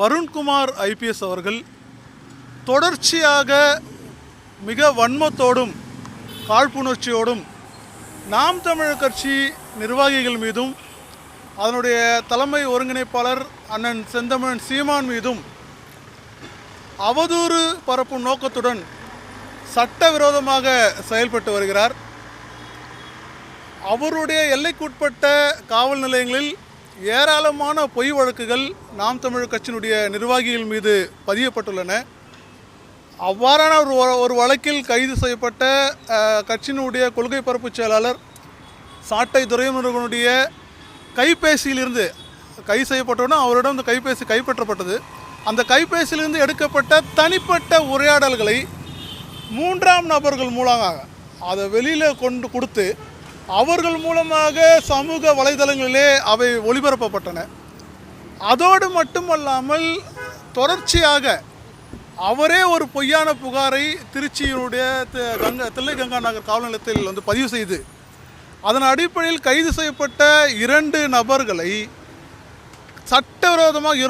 Varun Kumar IPS அவர்கள் தொடர்ச்சியாக மிக வன்மத்தோடும் காழ்ப்புணர்ச்சியோடும் நாம் தமிழர் கட்சி நிர்வாகிகள் மீதும் அதனுடைய தலைமை ஒருங்கிணைப்பாளர் அண்ணன் செந்தமிழன் சீமான் மீதும் அவதூறு பரப்பும் நோக்கத்துடன் சட்டவிரோதமாக செயல்பட்டு வருகிறார். அவருடைய எல்லைக்குட்பட்ட காவல் நிலையங்களில் ஏராளமான பொய் வழக்குகள் நாம் தமிழர் கட்சியினுடைய நிர்வாகிகள் மீது பதியப்பட்டுள்ளன. அவ்வாறான ஒரு வழக்கில் கைது செய்யப்பட்ட கட்சியினுடைய கொள்கை பரப்பு செயலாளர் சாட்டை துரைமுருகனுடைய கைபேசியிலிருந்து கைது செய்யப்பட்டவுடன் அவரிடம் அந்த கைபேசி கைப்பற்றப்பட்டது. அந்த கைபேசியிலிருந்து எடுக்கப்பட்ட தனிப்பட்ட உரையாடல்களை மூன்றாம் நபர்கள் மூலமாக அதை வெளியில் கொண்டு கொடுத்து அவர்கள் மூலமாக சமூக வலைதளங்களிலே அவை ஒளிபரப்பப்பட்டன. அதோடு மட்டுமல்லாமல் தொடர்ச்சியாக அவரே ஒரு பொய்யான புகாரை திருச்சியினுடைய தில்லை கங்கா நகர் காவல் நிலையத்தில் பதிவு செய்து அதன் அடிப்படையில் கைது செய்யப்பட்ட 2 நபர்களை சட்டவிரோதமாக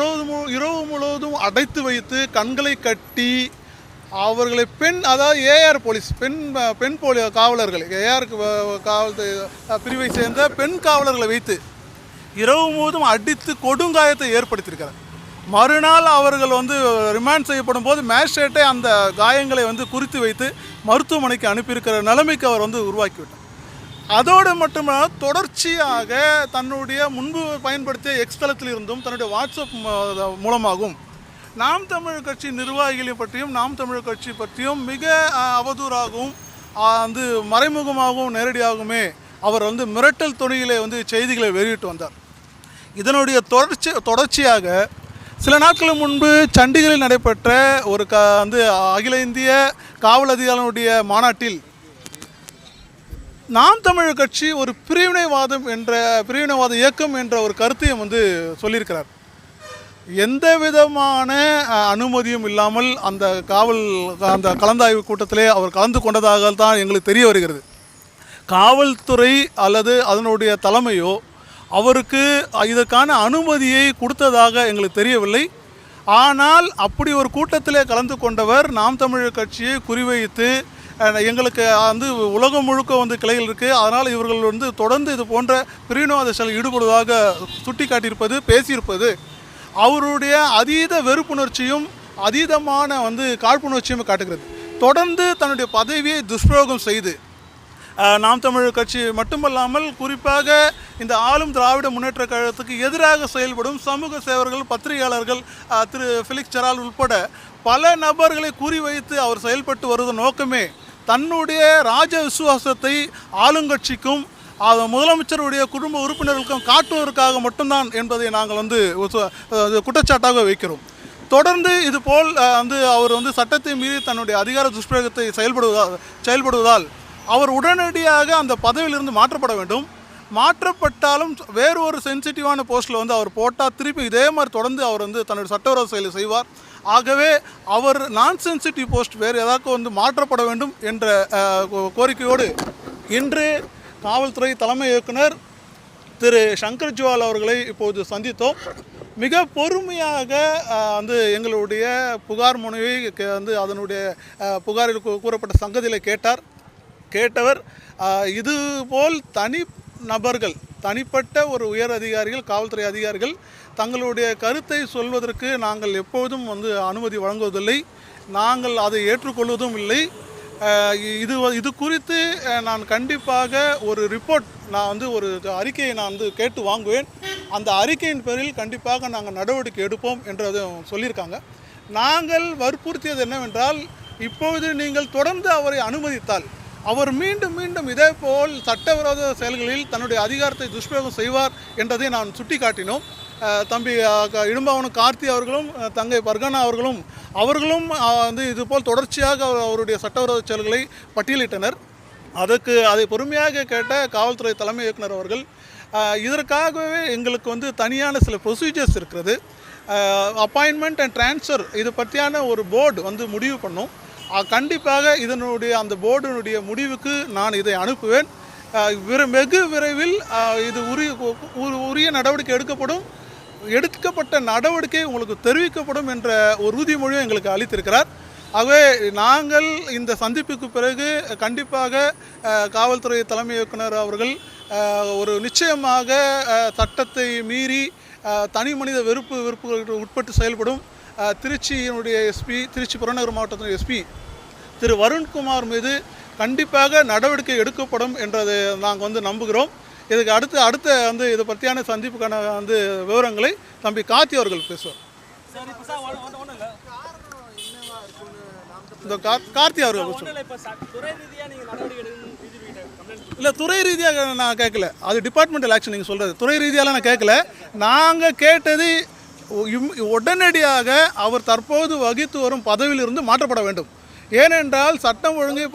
இரவு முழுவதும் அடைத்து வைத்து கண்களை கட்டி அவர்களை அதாவது ஏஆர் போலீஸ் பெண் காவலர்கள் ஏஆர் காவல் பிரிவை சேர்ந்த பெண் காவலர்களை வைத்து இரவு முழுவதும் அடித்து கொடுங்காயத்தை ஏற்படுத்தியிருக்கிறார். மறுநாள் அவர்கள் ரிமாண்ட் செய்யப்படும் போது மேஜிஸ்ட்ரேட்டை அந்த காயங்களை குறித்து வைத்து மருத்துவமனைக்கு அனுப்பியிருக்கிற நிலைமைக்கு அவர் உருவாக்கிவிட்டார். அதோடு மட்டுமல்ல தொடர்ச்சியாக தன்னுடைய முன்பு பயன்படுத்திய எக்ஸ் தளத்தில் இருந்தும் தன்னுடைய வாட்ஸ்அப் மூலமாகவும் நாம் தமிழர் கட்சி நிர்வாகிகளை பற்றியும் நாம் தமிழர் கட்சி பற்றியும் மிக அவதூறாகவும் மறைமுகமாகவும் நேரடியாகவுமே அவர் மிரட்டல் துணியிலே செய்திகளை வெளியிட்டு வந்தார். இதனுடைய தொடர்ச்சியாக சில நாட்கள் முன்பு சண்டிகரில் நடைபெற்ற ஒரு அகில இந்திய காவல் அதிகாரிகளுடைய மாநாட்டில் நாம் தமிழர் கட்சி ஒரு பிரிவினைவாத இயக்கம் என்ற ஒரு கருத்தையும் சொல்லியிருக்கிறார். எந்த விதமான அனுமதியும் இல்லாமல் அந்த கலந்தாய்வு கூட்டத்திலே அவர் கலந்து கொண்டதாக தான் எங்களுக்கு தெரிய வருகிறது. காவல்துறை அல்லது அதனுடைய தலைமையோ அவருக்கு இதற்கான அனுமதியை கொடுத்ததாக எங்களுக்கு தெரியவில்லை. ஆனால் அப்படி ஒரு கூட்டத்திலே கலந்து கொண்டவர் நாம் தமிழர் கட்சியை குறிவைத்து எங்களுக்கு உலகம் முழுக்க கிளைகள் இருக்குது, அதனால் இவர்கள் தொடர்ந்து இது போன்ற பிரிவினைவாத செயலில் ஈடுபடுவதாக சுட்டி காட்டியிருப்பது பேசியிருப்பது அவருடைய அதீத வெறுப்புணர்ச்சியும் அதீதமான காழ்ப்புணர்ச்சியும் காட்டுகிறது. தொடர்ந்து தன்னுடைய பதவியை துஷ்பிரயோகம் செய்து நாம் தமிழர் கட்சி மட்டுமல்லாமல் குறிப்பாக இந்த ஆளும் திராவிட முன்னேற்ற கழகத்துக்கு எதிராக செயல்படும் சமூக சேவர்கள் பத்திரிகையாளர்கள் திரு ஃபெலிக்ஸ் ஜெரால்ட் உட்பட பல நபர்களை குறிவைத்து அவர் செயல்பட்டு வருவதன் நோக்கமே தன்னுடைய ராஜ விசுவாசத்தை ஆளுங்கட்சிக்கும் முதலமைச்சருடைய குடும்ப உறுப்பினர்களுக்கும் காட்டுவதற்காக மட்டும்தான் என்பதை நாங்கள் குற்றச்சாட்டாக வைக்கிறோம். தொடர்ந்து இதுபோல் அவர் சட்டத்தை மீறி தன்னுடைய அதிகார துஷ்பிரயோகத்தை செயல்படுவதால் அவர் உடனடியாக அந்த பதவியிலிருந்து மாற்றப்பட வேண்டும். மாற்றப்பட்டாலும் வேறு ஒரு சென்சிட்டிவான போஸ்ட்டில் அவர் போட்டால் திருப்பி இதே மாதிரி தொடர்ந்து அவர் தன்னுடைய சட்டவிரோத செயலை செய்வார். ஆகவே அவர் நான் சென்சிட்டிவ் போஸ்ட் வேறு ஏதாவது மாற்றப்பட வேண்டும் என்ற கோரிக்கையோடு இன்று காவல்துறை தலைமை இயக்குனர் திரு சங்கர் ஜுவால் அவர்களை இப்போது சந்தித்தோம். மிக பொறுமையாக எங்களுடைய புகார் முனைவை அதனுடைய புகாரில் கூறப்பட்ட சங்கதிகளை கேட்டவர் இதுபோல் தனிப்பட்ட ஒரு உயர் அதிகாரிகள் காவல்துறை அதிகாரிகள் தங்களுடைய கருத்தை சொல்வதற்கு நாங்கள் எப்போதும் அனுமதி வழங்குவதில்லை, நாங்கள் அதை ஏற்றுக்கொள்வதும் இல்லை. இது குறித்து நான் கண்டிப்பாக ஒரு ரிப்போர்ட் ஒரு அறிக்கையை நான் கேட்டு வாங்குவேன். அந்த அறிக்கையின் பேரில் கண்டிப்பாக நாங்கள் நடவடிக்கை எடுப்போம் என்று சொல்லியிருக்காங்க. நாங்கள் வற்புறுத்தியது என்னவென்றால் இப்பொழுது நீங்கள் தொடர்ந்து அவரை அனுமதித்தால் அவர் மீண்டும் இதேபோல் சட்டவிரோத செயல்களில் தன்னுடைய அதிகாரத்தை துஷ்பிரயோகம் செய்வார் என்றதை நான் சுட்டி காட்டினோம். தம்பி இடும்பாவனம் கார்த்தி அவர்களும் தங்கை பர்கானா அவர்களும் இதுபோல் தொடர்ச்சியாக அவருடைய சட்டவிரோத செயல்களை பட்டியலிட்டனர். அதை பொறுமையாக கேட்ட காவல்துறை தலைமை இயக்குனர் அவர்கள் இதற்காகவே எங்களுக்கு தனியான சில ப்ரொசீஜர்ஸ் இருக்கிறது, அப்பாயின்மெண்ட் அண்ட் ட்ரான்ஸ்ஃபர் இது பற்றியான ஒரு போர்டு முடிவு பண்ணோம். கண்டிப்பாக அந்த போர்டினுடைய முடிவுக்கு நான் இதை அனுப்புவேன். வெகு விரைவில் இது உரிய நடவடிக்கை எடுக்கப்படும். எடுக்கப்பட்ட நடவடிக்கை உங்களுக்கு தெரிவிக்கப்படும் என்ற ஒரு உறுதிமொழியும் எங்களுக்கு அளித்திருக்கிறார். ஆகவே நாங்கள் இந்த சந்திப்புக்கு பிறகு கண்டிப்பாக காவல்துறை தலைமை இயக்குனர் அவர்கள் ஒரு நிச்சயமாக சட்டத்தை மீறி தனி மனித வெறுப்புகளுக்கு உட்பட்டு செயல்படும் திருச்சியினுடைய எஸ்பி, திருச்சி புறநகர் மாவட்டத்தினுடைய எஸ்பி திரு வருண்குமார் மீது கண்டிப்பாக நடவடிக்கை எடுக்கப்படும் என்றதை நாங்கள் நம்புகிறோம். இதுக்கு அடுத்த இதை பற்றியான சந்திப்புக்கான விவரங்களை தம்பி கார்த்தி அவர்கள் பேசுவார். இந்த கார்த்தி அவர்கள் இல்லை, துறை ரீதியாக நான் கேட்கல, அது டிபார்ட்மெண்டல் ஆக்ஷன். நீங்கள் சொல்கிறது துறை ரீதியாலாம் நான் கேட்கல. நாங்கள் கேட்டது உடனடியாக அவர் தற்போது வகித்து வரும் பதவியிலிருந்து மாற்றப்பட வேண்டும். ஏனென்றால் சட்டம் ஒழுங்கை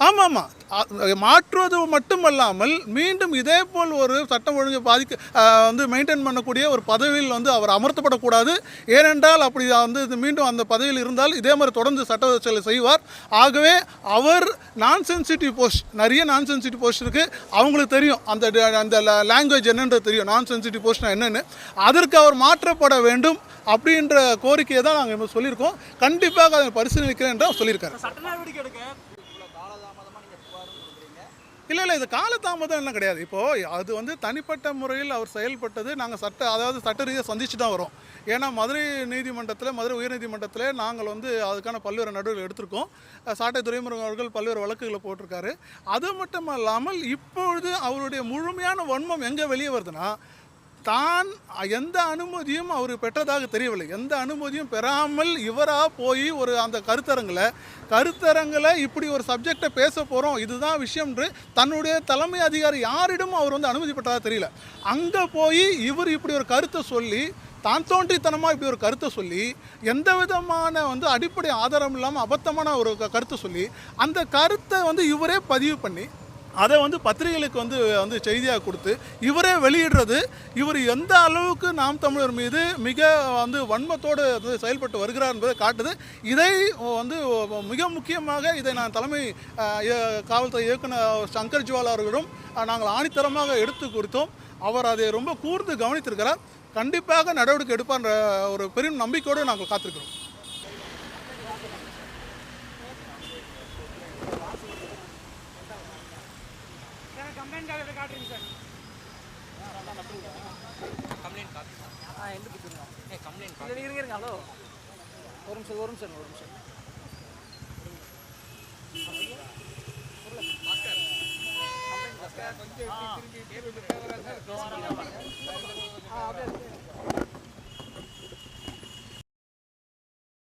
ஆமாம் மாற்றுவது மட்டுமல்லாமல் மீண்டும் இதே போல் ஒரு சட்டம் ஒழுங்கை மெயின்டைன் பண்ணக்கூடிய ஒரு பதவியில் அவர் அமர்த்தப்படக்கூடாது. ஏனென்றால் அப்படி மீண்டும் அந்த பதவியில் இருந்தால் இதே மாதிரி தொடர்ந்து சட்ட செயலை செய்வார். ஆகவே அவர் நான் சென்சிட்டிவ் போஸ்ட், நிறைய நான் சென்சிட்டிவ் போஸ்ட் இருக்குது, அவங்களுக்கு தெரியும் அந்த லாங்குவேஜ் என்னன்றது தெரியும், நான் சென்சிட்டிவ் போஸ்ட்னா என்னென்னு. அதற்கு அவர் மாற்றப்பட வேண்டும் அப்படின்ற கோரிக்கையை தான் நாங்கள் சொல்லியிருக்கோம். கண்டிப்பாக அதை பரிசீலிக்கிறேன் என்று சொல்லியிருக்காரு. இல்லை, இது காலதாமதம் எல்லாம் கிடையாது. இப்போது அது தனிப்பட்ட முறையில் அவர் செயல்பட்டது நாங்கள் சட்ட ரீதியாக சந்திச்சு தான் வரோம். ஏன்னா மதுரை உயர்நீதிமன்றத்தில் நாங்கள் அதுக்கான பல்வேறு நடவடிக்கைகள் எடுத்திருக்கோம். சாட்டை துரைமுருகன் அவர்கள் பல்வேறு வழக்குகளை போட்டிருக்காரு. அது மட்டும் இல்லாமல் இப்பொழுது அவருடைய முழுமையான வன்மம் எங்கே வெளியே வருதுன்னா, தான் எந்த அனுமதியும் அவர் பெற்றதாக தெரியவில்லை. எந்த அனுமதியும் பெறாமல் இவராக போய் அந்த கருத்தரங்கில் இப்படி ஒரு சப்ஜெக்டை பேச போகிறோம், இதுதான் விஷயம்ன்று தன்னுடைய தலைமை அதிகாரி யாரிடமும் அவர் அனுமதி பெற்றதாக தெரியல. அங்கே போய் இவர் இப்படி ஒரு கருத்தை சொல்லி, தான் தோன்றித்தனமாக இப்படி ஒரு கருத்தை சொல்லி, எந்த விதமான அடிப்படை ஆதாரம் இல்லாமல் அபத்தமான ஒரு கருத்தை சொல்லி, அந்த கருத்தை இவரே பதிவு பண்ணி அதை பத்திரிகைகளுக்கு செய்தியாக கொடுத்து இவரே வெளியிடுறது, இவர் எந்த அளவுக்கு நாம் தமிழர் மீது மிக வன்மத்தோடு செயல்பட்டு வருகிறார் என்பதை காட்டுது. இதை மிக முக்கியமாக இதை நான் தலைமை காவல்துறை இயக்குனர் சங்கர் ஜுவால் அவர்களிடம் நாங்கள் ஆணித்தரமாக எடுத்து கொடுத்தோம். அவர் அதை ரொம்ப கூர்ந்து கவனித்திருக்கிறார். கண்டிப்பாக நடவடிக்கை எடுப்பான்ற ஒரு பெரும் நம்பிக்கையோடு நாங்கள் காத்திருக்கிறோம். ஹலோ, ஒரு நிமிஷம். கொஞ்சம்